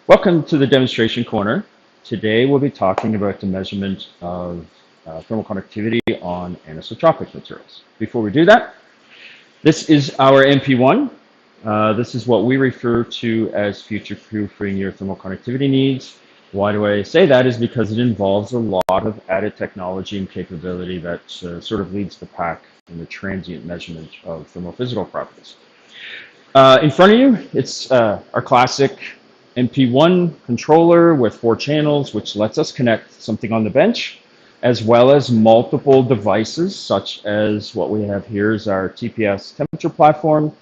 Welcome to the demonstration corner. Today we'll be talking about the measurement of thermal conductivity on anisotropic materials. Before we do that, this is our MP-1. This is what we refer to as future-proofing your thermal conductivity needs. Why do I say that? Is because it involves a lot of added technology and capability that sort of leads the pack in the transient measurement of thermophysical properties. In front of you, it's our classic MP-1 controller with 4 channels, which lets us connect something on the bench, as well as multiple devices, such as what we have here is our TPS temperature platform,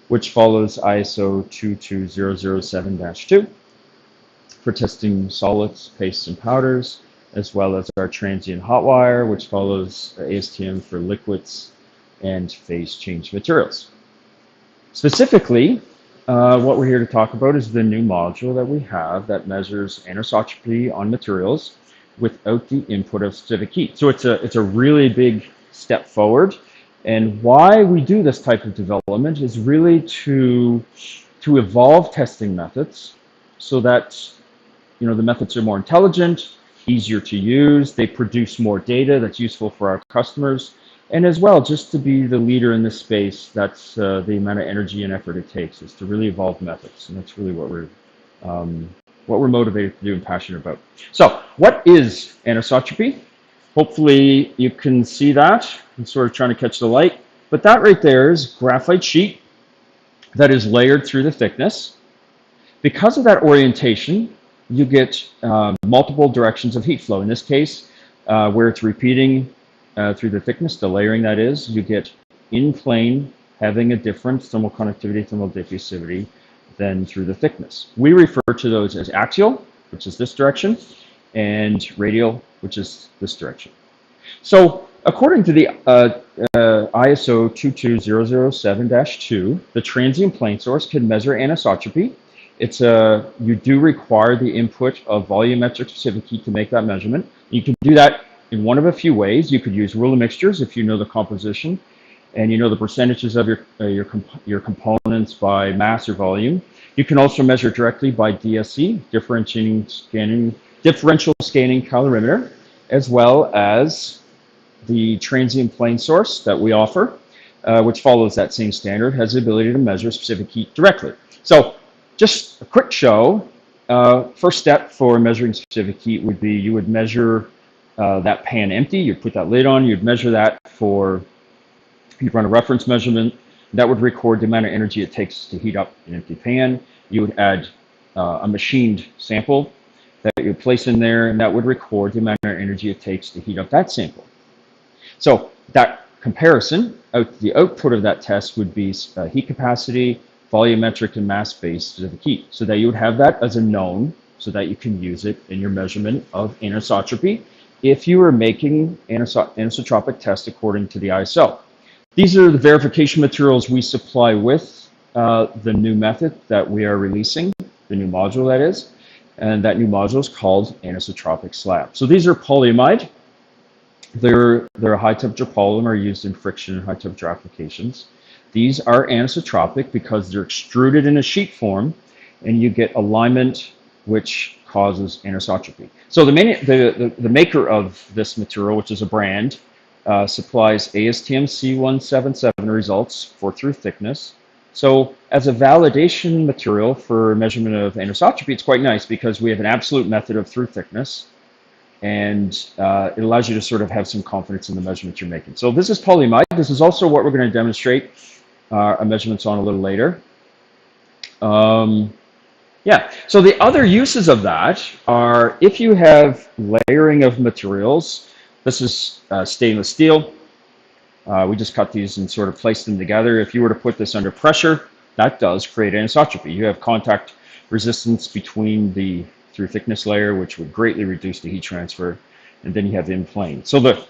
which follows ISO 22007-2 for testing solids, pastes, and powders, as well as our transient hot wire, which follows ASTM for liquids and phase change materials. Specifically, what we're here to talk about is the new module that we have that measures anisotropy on materials without the input of specific heat. So it's a really big step forward. And why we do this type of development is really to evolve testing methods so that the methods are more intelligent, easier to use, they produce more data that's useful for our customers, and as well, just to be the leader in this space. That's the amount of energy and effort it takes, is to really evolve methods, and that's really what we're motivated to do and passionate about. So, what is anisotropy? Hopefully, you can see that. I'm sort of trying to catch the light, but that right there is graphite sheet that is layered through the thickness. Because of that orientation, you get multiple directions of heat flow. In this case, where it's repeating through the thickness, the layering that is, you get in plane having a different thermal conductivity, thermal diffusivity than through the thickness. We refer to those as axial, which is this direction, and radial, which is this direction. So according to the ISO 22007-2, the transient plane source can measure anisotropy. You do require the input of volumetric-specific heat to make that measurement. You can do that in one of a few ways. You could use rule of mixtures if you know the composition and you know the percentages of your components by mass or volume. You can also measure directly by DSC, differential scanning calorimeter, as well as the transient plane source that we offer, which follows that same standard, has the ability to measure specific heat directly. So just a quick show. First step for measuring specific heat would be you would measure that pan empty. You'd put that lid on. You'd measure that you'd run a reference measurement. That would record the amount of energy it takes to heat up an empty pan. You would add a machined sample that you would place in there, and that would record the amount of energy it takes to heat up that sample. So that comparison, the output of that test would be heat capacity, volumetric, and mass-based specific heat. So that you would have that as a known, so that you can use it in your measurement of anisotropy if you were making anisotropic tests according to the ISO. These are the verification materials we supply with the new method that we are releasing, the new module that is, and that new module is called anisotropic slab. So these are polyamide. They're a high temperature polymer used in friction and high temperature applications. These are anisotropic because they're extruded in a sheet form, and you get alignment, which causes anisotropy. So the maker of this material, which is a brand, supplies ASTM C177 results for through thickness. So as a validation material for measurement of anisotropy, it's quite nice because we have an absolute method of through thickness, and it allows you to sort of have some confidence in the measurement you're making. So this is polyamide. This is also what we're going to demonstrate our measurements on a little later. Yeah, so the other uses of that are if you have layering of materials. This is stainless steel. We just cut these and sort of placed them together. If you were to put this under pressure, that does create anisotropy. You have contact resistance between the through thickness layer, which would greatly reduce the heat transfer, and then you have in plane. So the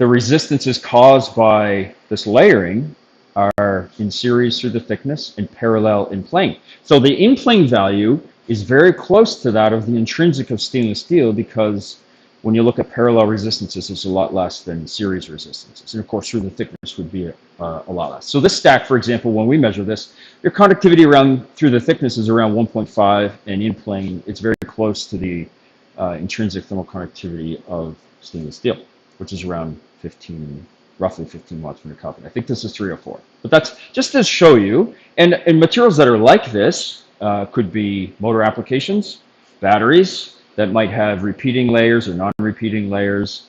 resistances caused by this layering are in series through the thickness and parallel in plane. So the in plane value is very close to that of the intrinsic of stainless steel because when you look at parallel resistances, it's a lot less than series resistances. And of course, through the thickness would be a lot less. So this stack, for example, when we measure this, your conductivity around through the thickness is around 1.5, and in plane, it's very close to the intrinsic thermal conductivity of stainless steel, which is around 15, roughly 15 watts per Kelvin. I think this is 304. But that's just to show you. And materials that are like this could be motor applications, batteries that might have repeating layers or non-repeating layers.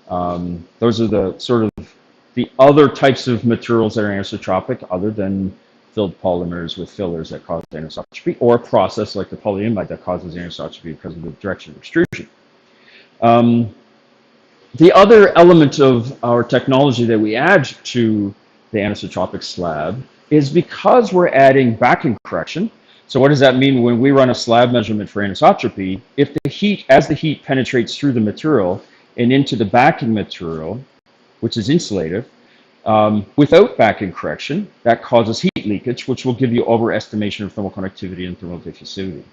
Those are the sort of the other types of materials that are anisotropic, other than filled polymers with fillers that cause anisotropy, or a process like the polyimide that causes anisotropy because of the direction of extrusion. The other element of our technology that we add to the anisotropic slab is because we're adding backing correction. So what does that mean when we run a slab measurement for anisotropy? If the heat, as the heat penetrates through the material and into the backing material, which is insulative, without backing correction, that causes heat leakage, which will give you overestimation of thermal conductivity and thermal diffusivity.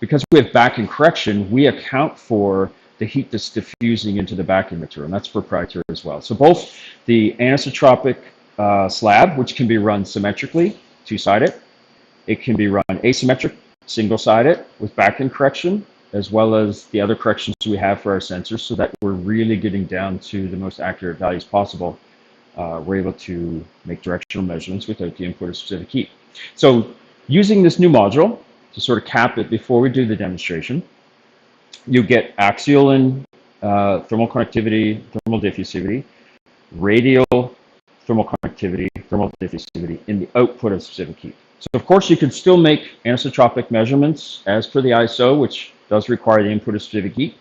Because we have backing correction, we account for the heat that's diffusing into the backing material, and that's proprietary as well. So both the anisotropic slab, which can be run symmetrically, two-sided, it can be run asymmetric, single-sided, with backing correction, as well as the other corrections we have for our sensors, so that we're really getting down to the most accurate values possible. We're able to make directional measurements without the input of specific heat. So using this new module, to sort of cap it before we do the demonstration, you get axial and thermal conductivity, thermal diffusivity, radial thermal conductivity, thermal diffusivity in the output of specific heat. So of course you can still make anisotropic measurements as per the ISO, which does require the input of specific heat.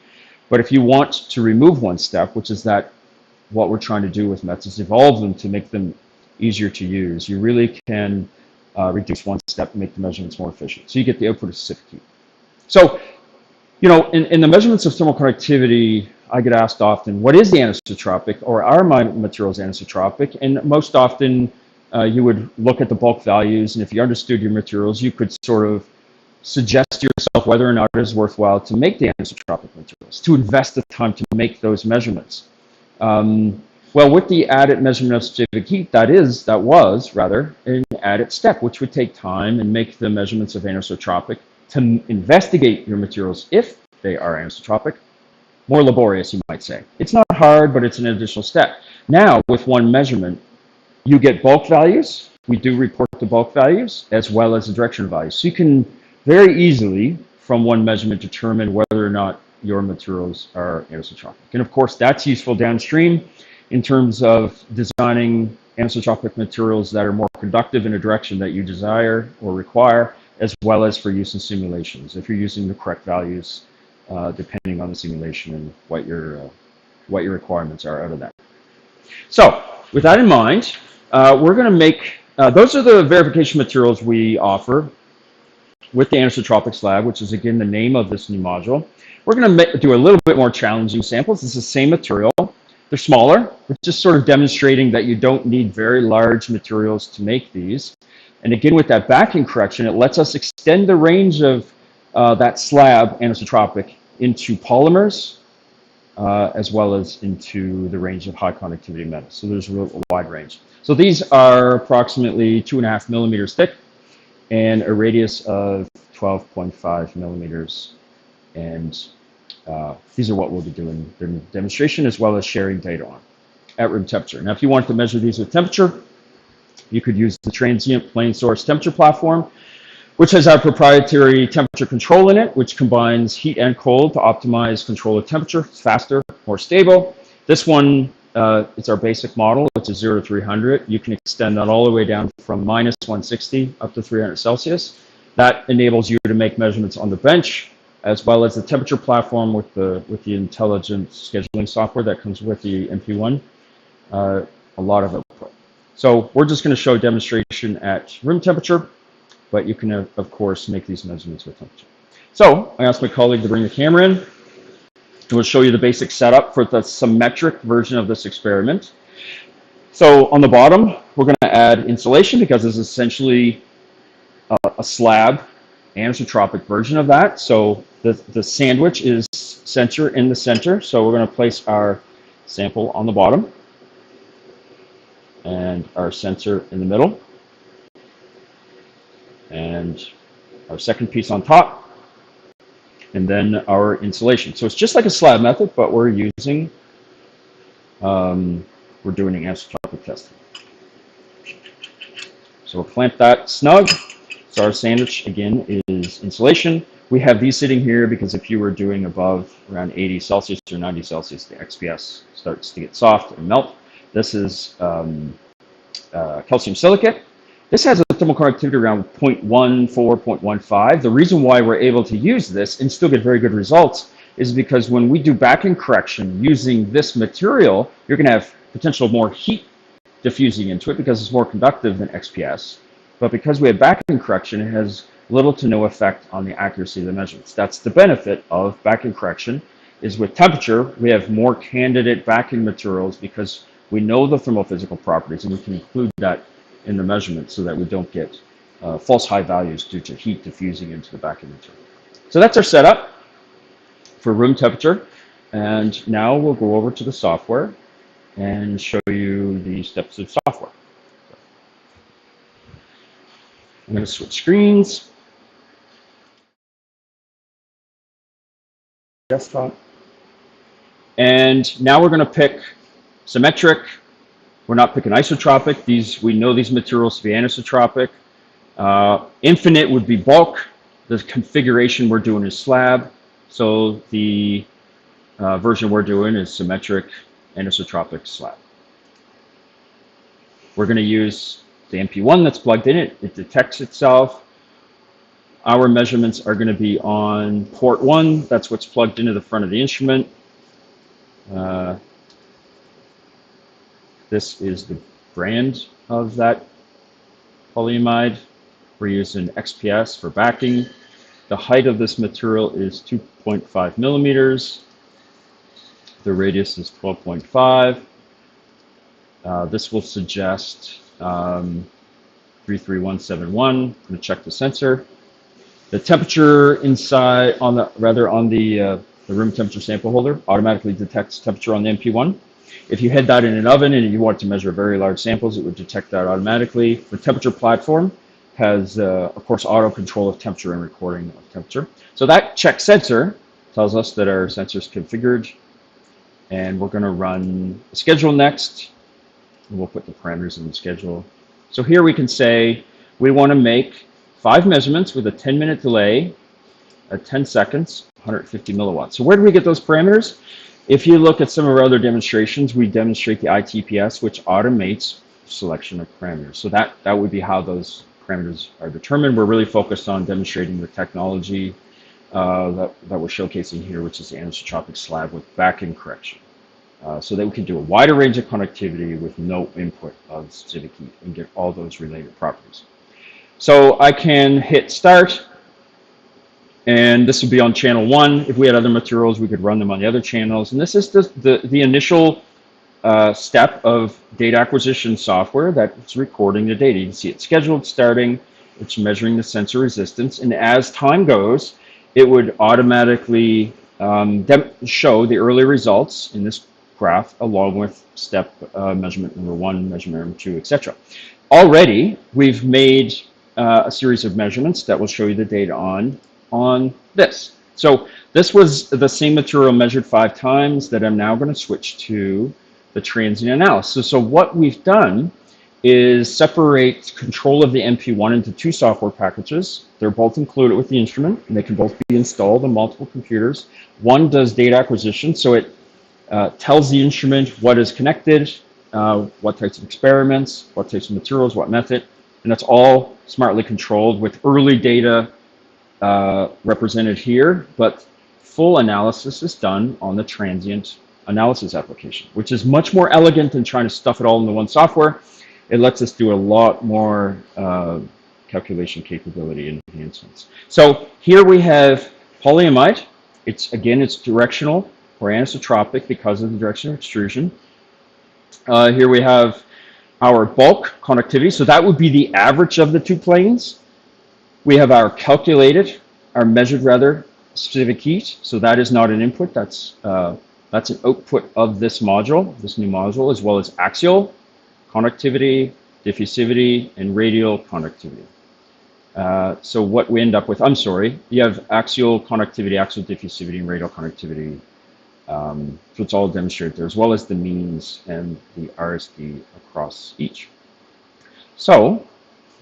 But if you want to remove one step, which is that what we're trying to do with METs is evolve them to make them easier to use, you really can reduce one step and make the measurements more efficient. So you get the output of specific heat. So, you know, in the measurements of thermal conductivity, I get asked often, what is the anisotropic, or are my materials anisotropic? And most often you would look at the bulk values, and if you understood your materials, you could sort of suggest to yourself whether or not it is worthwhile to make the anisotropic materials, to invest the time to make those measurements. Well, with the added measurement of specific heat, that was an added step, which would take time and make the measurements of anisotropic to investigate your materials, if they are anisotropic, more laborious, you might say. It's not hard, but it's an additional step. Now, with one measurement, you get bulk values. We do report the bulk values as well as the directional values. So you can very easily, from one measurement, determine whether or not your materials are anisotropic. And of course, that's useful downstream in terms of designing anisotropic materials that are more conductive in a direction that you desire or require, as well as for use in simulations, if you're using the correct values, depending on the simulation and what your requirements are out of that. So with that in mind, we're going to make, those are the verification materials we offer with the anisotropic slab, which is again the name of this new module. We're going to do a little bit more challenging samples. It's the same material. They're smaller. We're just sort of demonstrating that you don't need very large materials to make these. And again, with that backing correction, it lets us extend the range of that slab anisotropic into polymers, as well as into the range of high conductivity metals. So there's a wide range. So these are approximately 2.5 millimeters thick and a radius of 12.5 millimeters. And these are what we'll be doing during the demonstration, as well as sharing data on at room temperature. Now, if you want to measure these with temperature, you could use the transient plane source temperature platform, which has our proprietary temperature control in it, which combines heat and cold to optimize control of temperature. It's faster, more stable. This one, it's our basic model, which is 0 to 300. You can extend that all the way down from minus 160 up to 300 Celsius. That enables you to make measurements on the bench, as well as the temperature platform with the intelligent scheduling software that comes with the MP-1. A lot of output. So we're just going to show a demonstration at room temperature, but you can, of course, make these measurements with temperature. So I asked my colleague to bring the camera in, and we'll show you the basic setup for the symmetric version of this experiment. So on the bottom, we're going to add insulation, because this is essentially a slab anisotropic version of that. So the sandwich is sensor in the center. So we're going to place our sample on the bottom and our sensor in the middle and our second piece on top, and then our insulation. So it's just like a slab method, but we're using, we're doing anisotropic testing. So we'll clamp that snug. So our sandwich, again, is insulation. We have these sitting here because if you were doing above around 80 Celsius or 90 Celsius, the XPS starts to get soft and melt. This is calcium silicate. This has a thermal conductivity around 0.14, 0.15. The reason why we're able to use this and still get very good results is because when we do backing correction using this material, you're going to have potential more heat diffusing into it because it's more conductive than XPS. But because we have backing correction, it has little to no effect on the accuracy of the measurements. That's the benefit of backing correction, is with temperature, we have more candidate backing materials because we know the thermophysical properties and we can include that in the measurement so that we don't get false high values due to heat diffusing into the backing material. So that's our setup for room temperature. And now we'll go over to the software and show you the steps of software. I'm going to switch screens. Desktop. And now we're going to pick symmetric. We're not picking isotropic. We know these materials to be anisotropic. Infinite would be bulk. The configuration we're doing is slab. So the version we're doing is symmetric anisotropic slab. We're going to use the MP-1 that's plugged in it. It detects itself. Our measurements are going to be on port 1. That's what's plugged into the front of the instrument. This is the brand of that polyamide. We're using XPS for backing. The height of this material is 2.5 millimeters. The radius is 12.5. This will suggest 33171. I'm going to check the sensor. The temperature inside, on the room temperature sample holder automatically detects temperature on the MP-1. If you had that in an oven and you want to measure very large samples, it would detect that automatically. The temperature platform has, of course, auto control of temperature and recording of temperature. So that check sensor tells us that our sensor is configured, and we're going to run a schedule next. And we'll put the parameters in the schedule. So here we can say we want to make 5 measurements with a 10-minute delay at 10 seconds, 150 milliwatts. So where do we get those parameters? If you look at some of our other demonstrations, we demonstrate the ITPS, which automates selection of parameters. So that would be how those parameters are determined. We're really focused on demonstrating the technology that we're showcasing here, which is the anisotropic slab with backing correction. So that we can do a wider range of conductivity with no input of specific heat and get all those related properties. So I can hit start, and this would be on channel 1. If we had other materials, we could run them on the other channels. And this is the initial step of data acquisition software that's recording the data. You can see it's scheduled, starting, it's measuring the sensor resistance, and as time goes, it would automatically show the early results in this graph along with step measurement number 1, measurement number 2, etc. Already, we've made a series of measurements that will show you the data on this. So this was the same material measured 5 times that I'm now going to switch to the transient analysis. So what we've done is separate control of the MP-1 into 2 software packages. They're both included with the instrument, and they can both be installed on multiple computers. One does data acquisition, so it tells the instrument what is connected, what types of experiments, what types of materials, what method, and that's all smartly controlled with early data represented here, but full analysis is done on the transient analysis application, which is much more elegant than trying to stuff it all into one software. It lets us do a lot more calculation capability enhancements. So here we have polyamide. It's directional or anisotropic because of the direction of extrusion. Here we have our bulk conductivity, so that would be the average of the 2 planes. We have our measured specific heat. So that is not an input. That's an output of this module, this new module, as well as axial conductivity, diffusivity, and radial conductivity. So what we end up with, I'm sorry, you have axial conductivity, axial diffusivity, and radial conductivity. So it's all demonstrated there, as well as the means and the RSD across each. So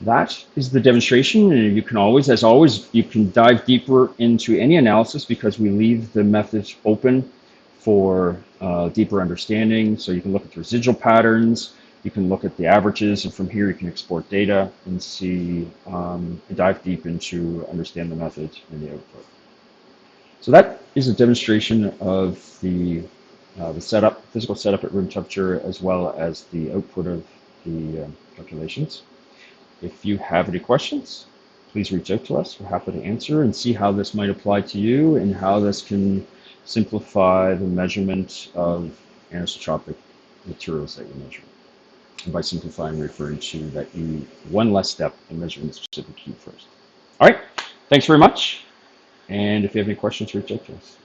that is the demonstration, and you can always, as always, you can dive deeper into any analysis because we leave the methods open for deeper understanding. So you can look at the residual patterns, you can look at the averages, and from here you can export data and see, dive deep into understand the method and the output. So that is a demonstration of the setup, physical setup at room temperature, as well as the output of the calculations. If you have any questions, please reach out to us. We're happy to answer and see how this might apply to you and how this can simplify the measurement of anisotropic materials that you measure. And by simplifying, referring to that you one less step in measuring the specific heat first. All right, thanks very much. And if you have any questions, reach out to us.